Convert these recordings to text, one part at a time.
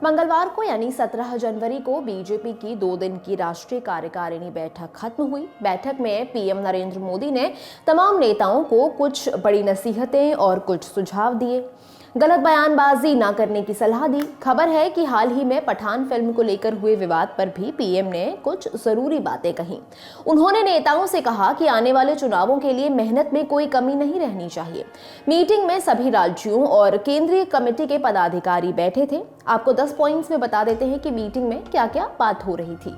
मंगलवार को यानी 17 जनवरी को बीजेपी की 2 दिन की राष्ट्रीय कार्यकारिणी बैठक खत्म हुई। बैठक में पीएम नरेंद्र मोदी ने तमाम नेताओं को कुछ बड़ी नसीहतें और कुछ सुझाव दिए। गलत बयानबाजी न करने की सलाह दी। खबर है कि हाल ही में पठान फिल्म को लेकर हुए विवाद पर भी पीएम ने कुछ जरूरी बातें कही। उन्होंने नेताओं से कहा कि आने वाले चुनावों के लिए मेहनत में कोई कमी नहीं रहनी चाहिए। मीटिंग में सभी राज्यों और केंद्रीय कमेटी के पदाधिकारी बैठे थे। आपको 10 पॉइंट्स में बता देते हैं कि मीटिंग में क्या क्या बात हो रही थी।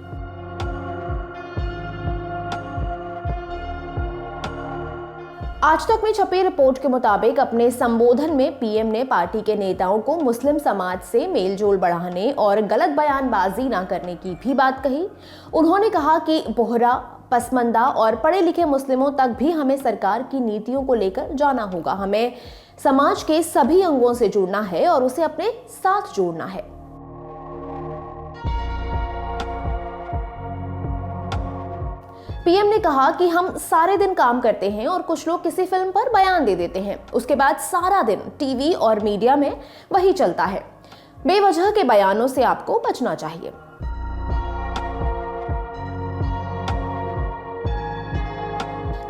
आज तक में छपी रिपोर्ट के मुताबिक अपने संबोधन में पीएम ने पार्टी के नेताओं को मुस्लिम समाज से मेलजोल बढ़ाने और गलत बयानबाजी न करने की भी बात कही। उन्होंने कहा कि बोहरा, पसमंदा और पढ़े लिखे मुस्लिमों तक भी हमें सरकार की नीतियों को लेकर जाना होगा। हमें समाज के सभी अंगों से जुड़ना है और उसे अपने साथ जोड़ना है। पीएम ने कहा कि हम सारे दिन काम करते हैं और कुछ लोग किसी फिल्म पर बयान दे देते हैं, उसके बाद सारा दिन टीवी और मीडिया में वही चलता है। बेवजह के बयानों से आपको बचना चाहिए।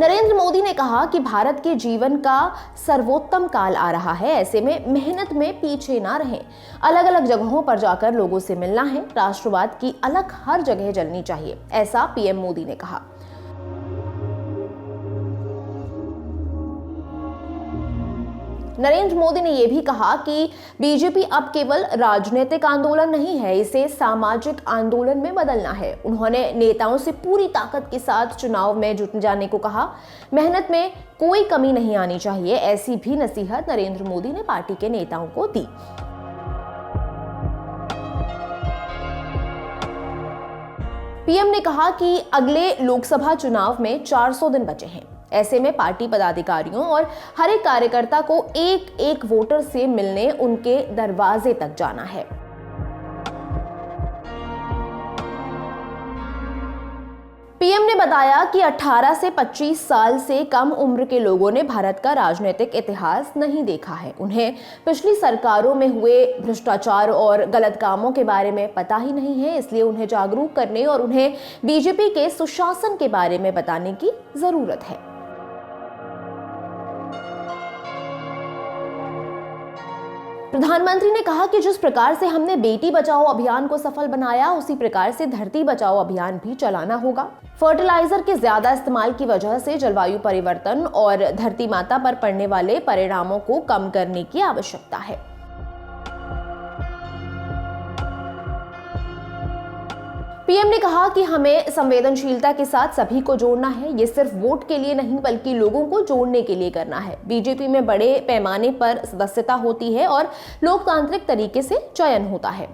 नरेंद्र मोदी ने कहा कि भारत के जीवन का सर्वोत्तम काल आ रहा है। ऐसे में मेहनत में पीछे ना रहें। अलग अलग जगहों पर जाकर लोगों से मिलना है। राष्ट्रवाद की अलग हर जगह जलनी चाहिए, ऐसा पीएम मोदी ने कहा। नरेंद्र मोदी ने यह भी कहा कि बीजेपी अब केवल राजनीतिक आंदोलन नहीं है, इसे सामाजिक आंदोलन में बदलना है। उन्होंने नेताओं से पूरी ताकत के साथ चुनाव में जुट जाने को कहा। मेहनत में कोई कमी नहीं आनी चाहिए, ऐसी भी नसीहत नरेंद्र मोदी ने पार्टी के नेताओं को दी। पीएम ने कहा कि अगले लोकसभा चुनाव में 400 दिन बचे हैं। ऐसे में पार्टी पदाधिकारियों और हर एक कार्यकर्ता को एक एक वोटर से मिलने उनके दरवाजे तक जाना है। पीएम ने बताया कि 18 से 25 साल से कम उम्र के लोगों ने भारत का राजनीतिक इतिहास नहीं देखा है। उन्हें पिछली सरकारों में हुए भ्रष्टाचार और गलत कामों के बारे में पता ही नहीं है, इसलिए उन्हें जागरूक करने और उन्हें बीजेपी के सुशासन के बारे में बताने की जरूरत है। प्रधानमंत्री ने कहा कि जिस प्रकार से हमने बेटी बचाओ अभियान को सफल बनाया, उसी प्रकार से धरती बचाओ अभियान भी चलाना होगा। फर्टिलाइजर के ज्यादा इस्तेमाल की वजह से जलवायु परिवर्तन और धरती माता पर पड़ने वाले परिणामों को कम करने की आवश्यकता है। पीएम ने कहा कि हमें संवेदनशीलता के साथ सभी को जोड़ना है। ये सिर्फ वोट के लिए नहीं बल्कि लोगों को जोड़ने के लिए करना है। बीजेपी में बड़े पैमाने पर सदस्यता होती है और लोकतांत्रिक तरीके से चयन होता है।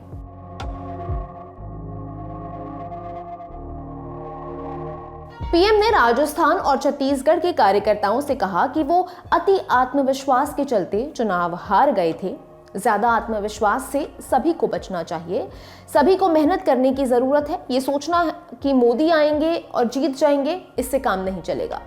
पीएम ने राजस्थान और छत्तीसगढ़ के कार्यकर्ताओं से कहा कि वो अति आत्मविश्वास के चलते चुनाव हार गए थे। ज्यादा आत्मविश्वास से सभी को बचना चाहिए। सभी को मेहनत करने की जरूरत है। ये सोचना कि मोदी आएंगे और जीत जाएंगे, इससे काम नहीं चलेगा।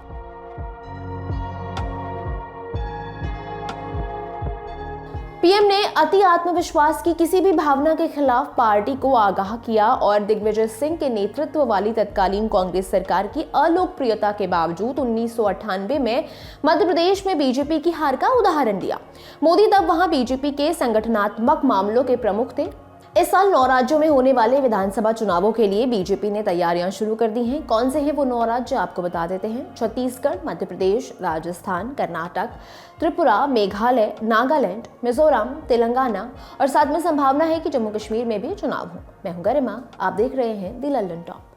पीएम ने अति आत्मविश्वास की किसी भी भावना के खिलाफ पार्टी को आगाह किया और दिग्विजय सिंह के नेतृत्व वाली तत्कालीन कांग्रेस सरकार की अलोकप्रियता के बावजूद 1998 में मध्य प्रदेश में बीजेपी की हार का उदाहरण दिया। मोदी तब वहां बीजेपी के संगठनात्मक मामलों के प्रमुख थे। इस साल 9 राज्यों में होने वाले विधानसभा चुनावों के लिए बीजेपी ने तैयारियां शुरू कर दी हैं। कौन से हैं वो 9 राज्य आपको बता देते हैं। छत्तीसगढ़, मध्य प्रदेश, राजस्थान, कर्नाटक, त्रिपुरा, मेघालय, नागालैंड, मिजोरम, तेलंगाना और साथ में संभावना है कि जम्मू कश्मीर में भी चुनाव हो। मैं हूं गरिमा, आप देख रहे हैं द लंदन टॉप।